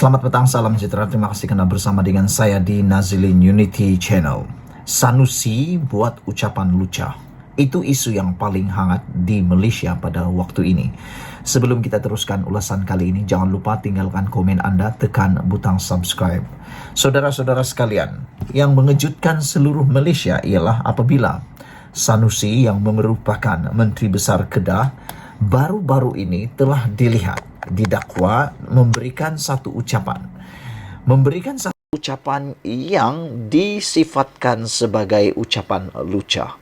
Selamat petang, salam sejahtera. Terima kasih kerana bersama dengan saya di Nazilin Unity Channel. Sanusi buat ucapan lucah. Itu isu yang paling hangat di Malaysia pada waktu ini. Sebelum kita teruskan ulasan kali ini, jangan lupa tinggalkan komen anda, tekan butang subscribe. Saudara-saudara sekalian, yang mengejutkan seluruh Malaysia ialah apabila Sanusi yang merupakan Menteri Besar Kedah baru-baru ini telah dilihat didakwa memberikan satu ucapan yang disifatkan sebagai ucapan lucah.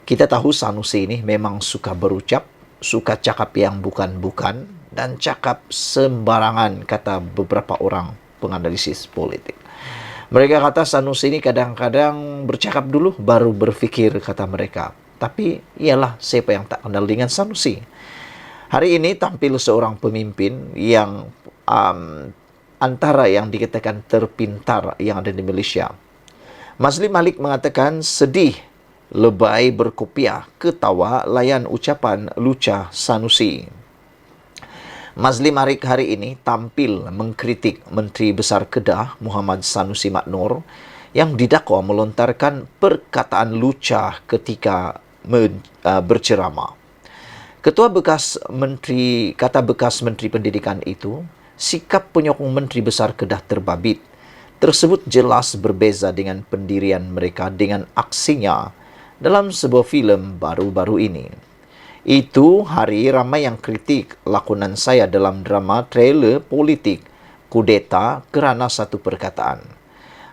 Kita tahu Sanusi ini memang suka berucap, suka cakap yang bukan-bukan, dan cakap sembarangan, kata beberapa orang penganalisis politik. Mereka kata Sanusi ini kadang-kadang bercakap dulu baru berfikir, kata mereka. Tapi ialah siapa yang tak kenal dengan Sanusi. Hari ini tampil seorang pemimpin yang antara yang dikatakan terpintar yang ada di Malaysia. Mazli Malik mengatakan sedih, lebay berkopiah, ketawa layan ucapan lucah Sanusi. Mazli Malik hari ini tampil mengkritik Menteri Besar Kedah Muhammad Sanusi Mat Noor yang didakwa melontarkan perkataan lucah ketika berceramah. Ketua bekas Menteri Pendidikan itu, sikap penyokong Menteri Besar Kedah terbabit tersebut jelas berbeza dengan pendirian mereka dengan aksinya dalam sebuah filem baru-baru ini. Itu hari ramai yang kritik lakonan saya dalam drama trailer politik kudeta kerana satu perkataan.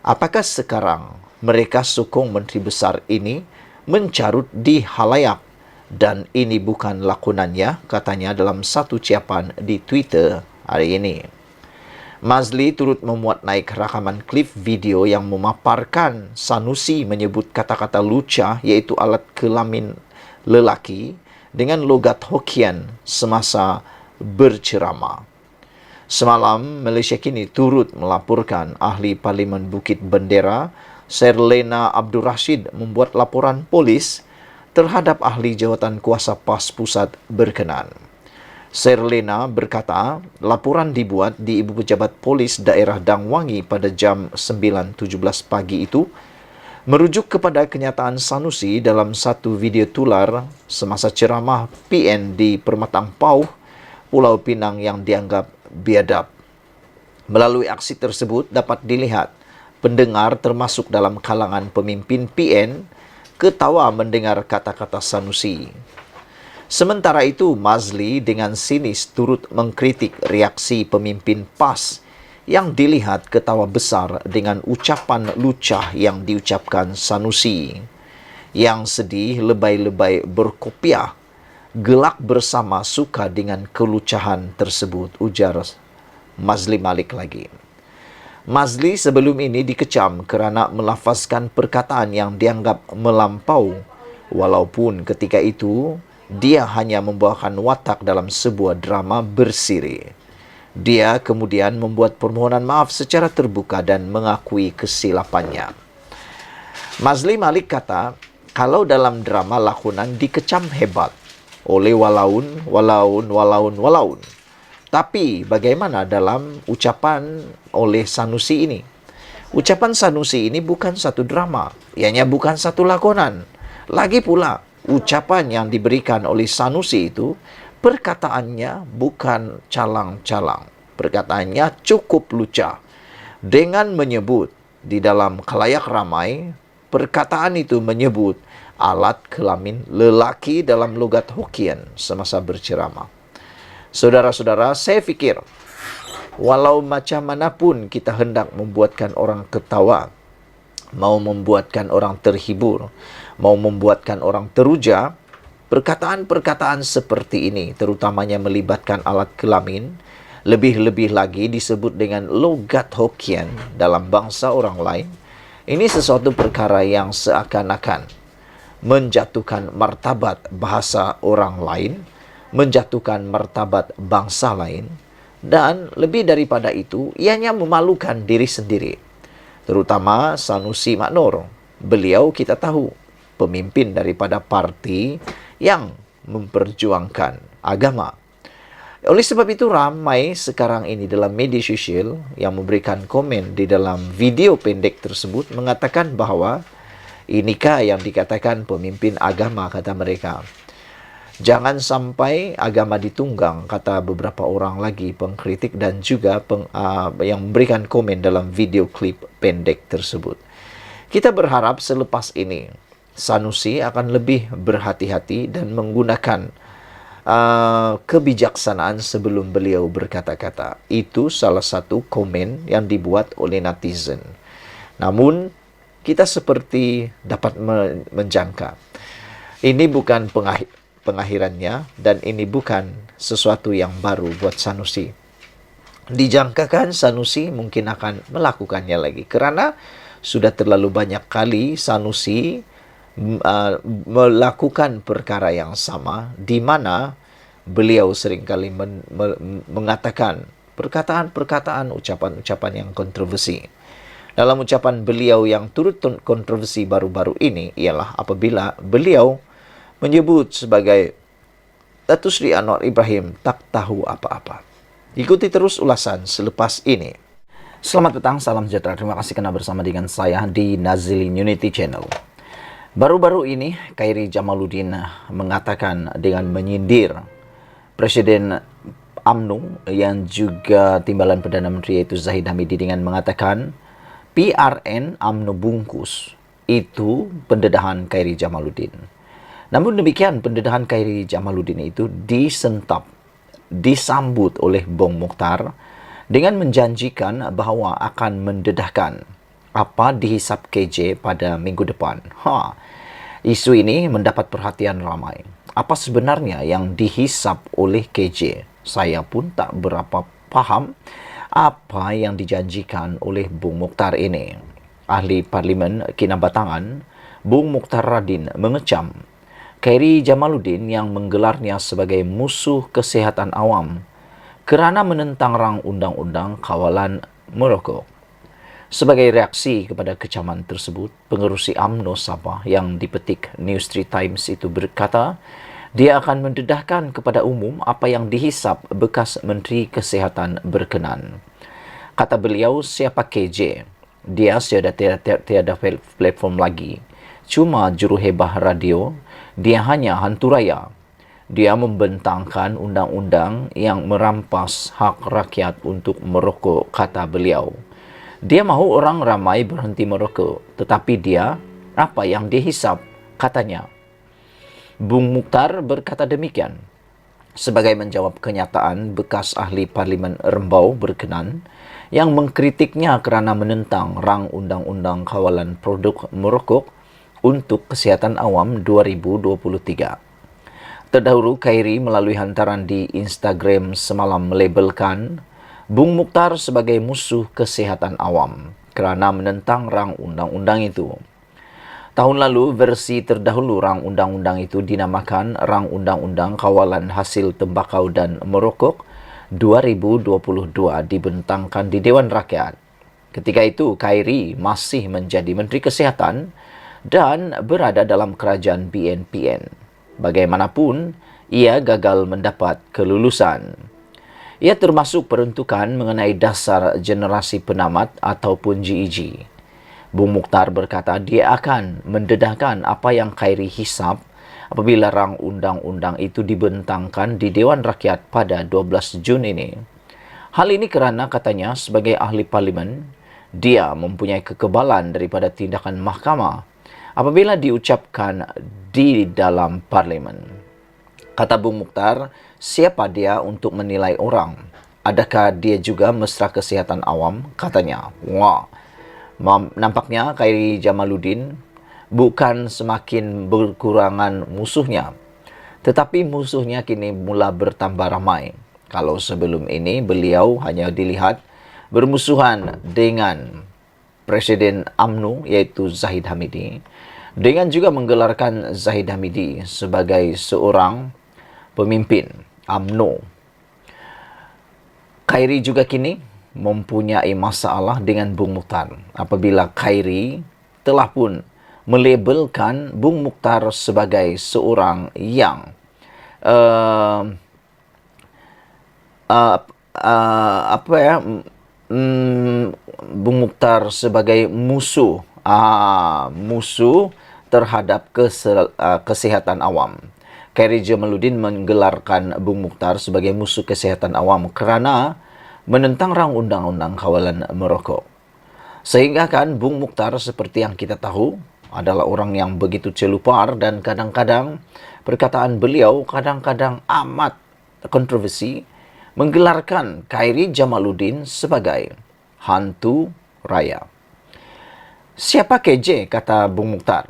Apakah sekarang mereka sokong Menteri Besar ini mencarut di halayak? Dan ini bukan lakonannya, katanya dalam satu ucapan di Twitter hari ini. Mazli turut memuat naik rakaman klip video yang memaparkan Sanusi menyebut kata-kata lucah iaitu alat kelamin lelaki dengan logat Hokkien semasa berceramah. Semalam, Malaysia Kini turut melaporkan ahli Parlimen Bukit Bendera, Serlena Abdul Rashid membuat laporan polis terhadap ahli jawatan kuasa PAS pusat berkenan. Serlena berkata, laporan dibuat di Ibu Pejabat Polis Daerah Dang Wangi pada jam 9.17 pagi itu merujuk kepada kenyataan Sanusi dalam satu video tular semasa ceramah PN di Permatang Pauh, Pulau Pinang yang dianggap biadab. Melalui aksi tersebut dapat dilihat pendengar termasuk dalam kalangan pemimpin PN ketawa mendengar kata-kata Sanusi. Sementara itu, Mazli dengan sinis turut mengkritik reaksi pemimpin PAS yang dilihat ketawa besar dengan ucapan lucah yang diucapkan Sanusi. Yang sedih, lebay-lebay berkopiah, gelak bersama suka dengan kelucahan tersebut, ujar Mazli Malik lagi. Mazli sebelum ini dikecam kerana melafazkan perkataan yang dianggap melampau, walaupun ketika itu dia hanya membawakan watak dalam sebuah drama bersiri. Dia kemudian membuat permohonan maaf secara terbuka dan mengakui kesilapannya. Mazli Malik kata, kalau dalam drama lakonan dikecam hebat oleh walaun. Tapi bagaimana dalam ucapan oleh Sanusi ini? Ucapan Sanusi ini bukan satu drama, ianya bukan satu lakonan. Lagi pula, ucapan yang diberikan oleh Sanusi itu, perkataannya bukan calang-calang. Perkataannya cukup lucah. Dengan menyebut di dalam khalayak ramai, perkataan itu menyebut alat kelamin lelaki dalam logat Hokkien semasa berceramah. Saudara-saudara, saya fikir, walau macam manapun kita hendak membuatkan orang ketawa, mau membuatkan orang terhibur, mau membuatkan orang teruja, perkataan-perkataan seperti ini, terutamanya melibatkan alat kelamin, lebih-lebih lagi disebut dengan logat Hokkien dalam bangsa orang lain, ini sesuatu perkara yang seakan-akan menjatuhkan martabat bahasa orang lain, menjatuhkan martabat bangsa lain, dan lebih daripada itu, ianya memalukan diri sendiri. Terutama Sanusi Mat Noor. Beliau kita tahu, pemimpin daripada parti yang memperjuangkan agama. Oleh sebab itu ramai sekarang ini dalam media sosial yang memberikan komen di dalam video pendek tersebut mengatakan bahawa inikah yang dikatakan pemimpin agama, kata mereka. Jangan sampai agama ditunggang, kata beberapa orang lagi pengkritik dan juga yang memberikan komen dalam video klip pendek tersebut. Kita berharap selepas ini Sanusi akan lebih berhati-hati dan menggunakan kebijaksanaan sebelum beliau berkata-kata. Itu salah satu komen yang dibuat oleh netizen. Namun, kita seperti dapat menjangka. Ini bukan pengakhirannya dan ini bukan sesuatu yang baru buat Sanusi. Dijangkakan Sanusi mungkin akan melakukannya lagi kerana sudah terlalu banyak kali Sanusi melakukan perkara yang sama di mana beliau seringkali mengatakan perkataan-perkataan, ucapan-ucapan yang kontroversi. Dalam ucapan beliau yang turut kontroversi baru-baru ini ialah apabila beliau menyebut sebagai Datuk Seri Anwar Ibrahim tak tahu apa-apa. Ikuti terus ulasan selepas ini. Selamat petang, salam sejahtera. Terima kasih kerana bersama dengan saya di Nazilin Unity Channel. Baru-baru ini, Khairi Jamaluddin mengatakan dengan menyindir Presiden UMNO yang juga Timbalan Perdana Menteri iaitu Zahid Hamidi dengan mengatakan PRN UMNO bungkus itu pendedahan Khairi Jamaluddin. Namun demikian, pendedahan Khairi Jamaluddin itu disambut oleh Bong Mokhtar dengan menjanjikan bahawa akan mendedahkan apa dihisap KJ pada minggu depan. Isu ini mendapat perhatian ramai. Apa sebenarnya yang dihisap oleh KJ? Saya pun tak berapa faham apa yang dijanjikan oleh Bung Mokhtar ini. Ahli Parlimen Kinabatangan, Bung Mokhtar Radin mengecam Khairi Jamaluddin yang menggelarnya sebagai musuh kesihatan awam kerana menentang rang undang-undang kawalan merokok. Sebagai reaksi kepada kecaman tersebut, pengerusi UMNO Sabah yang dipetik New Street Times itu berkata, dia akan mendedahkan kepada umum apa yang dihisap bekas Menteri Kesihatan berkenan. Kata beliau, siapa KJ? Dia tiada platform lagi. Cuma juruhebah radio, dia hanya hantu raya. Dia membentangkan undang-undang yang merampas hak rakyat untuk merokok, kata beliau. Dia mahu orang ramai berhenti merokok, tetapi dia, apa yang dihisap, katanya. Bung Mokhtar berkata demikian sebagai menjawab kenyataan bekas ahli Parlimen Rembau berkenan yang mengkritiknya kerana menentang rang undang-undang kawalan produk merokok untuk kesihatan awam 2023. Terdahulu, Khairi melalui hantaran di Instagram semalam melabelkan Bung Mokhtar sebagai musuh kesihatan awam kerana menentang rang undang-undang itu. Tahun lalu, versi terdahulu rang undang-undang itu dinamakan Rang Undang-Undang Kawalan Hasil Tembakau dan Merokok 2022 dibentangkan di Dewan Rakyat. Ketika itu, Khairi masih menjadi Menteri Kesihatan dan berada dalam kerajaan BNPN. Bagaimanapun, ia gagal mendapat kelulusan. Ia termasuk peruntukan mengenai dasar generasi penamat ataupun GEG. Bung Mokhtar berkata dia akan mendedahkan apa yang Khairi hisap apabila rang undang-undang itu dibentangkan di Dewan Rakyat pada 12 Jun ini. Hal ini kerana katanya sebagai ahli parlimen, dia mempunyai kekebalan daripada tindakan mahkamah apabila diucapkan di dalam parlimen. Kata Bung Mokhtar, siapa dia untuk menilai orang? Adakah dia juga mesra kesihatan awam? Katanya. Wah, nampaknya Khairi Jamaluddin bukan semakin berkurangan musuhnya, tetapi musuhnya kini mula bertambah ramai. Kalau sebelum ini beliau hanya dilihat bermusuhan dengan Presiden UMNO iaitu Zahid Hamidi, dengan juga menggelarkan Zahid Hamidi sebagai seorang pemimpin UMNO. Khairi juga kini mempunyai masalah dengan Bung Mokhtar apabila Khairi telah pun melabelkan Bung Mokhtar sebagai seorang yang uh, apa ya, Bung Mukhtar sebagai musuh, musuh terhadap kesehatan awam. Khairi Jamaluddin menggelarkan Bung Mukhtar sebagai musuh kesehatan awam kerana menentang rang undang-undang kawalan merokok. Sehingga kan Bung Mukhtar seperti yang kita tahu adalah orang yang begitu celupar dan kadang-kadang perkataan beliau kadang-kadang amat kontroversi, menggelarkan Khairi Jamaluddin sebagai hantu raya. Siapa KJ, kata Bung Mukhtar.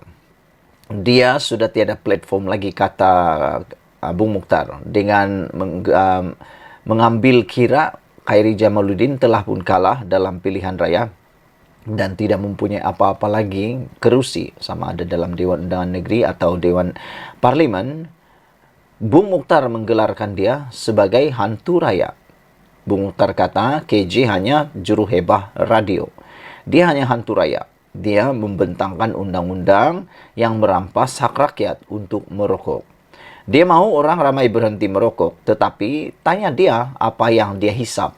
Dia sudah tiada platform lagi, kata Bung Mukhtar, dengan mengambil kira Khairi Jamaluddin telah pun kalah dalam pilihan raya dan tidak mempunyai apa-apa lagi kerusi, sama ada dalam Dewan Undangan Negeri atau Dewan Parlimen. Bung Mukhtar menggelarkan dia sebagai hantu raya. Bung Mukhtar kata KJ hanya juru hebah radio. Dia hanya hantu raya. Dia membentangkan undang-undang yang merampas hak rakyat untuk merokok. Dia mahu orang ramai berhenti merokok, tetapi tanya dia apa yang dia hisap,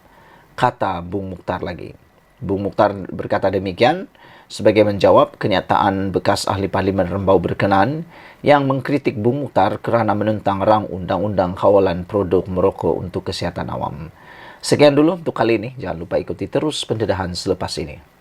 kata Bung Mukhtar lagi. Bung Mukhtar berkata demikian sebagai menjawab kenyataan bekas ahli Parlimen Rembau berkenan yang mengkritik Bung Mukhtar kerana menentang rang undang-undang kawalan produk merokok untuk kesihatan awam. Sekian dulu untuk kali ini. Jangan lupa ikuti terus pendedahan selepas ini.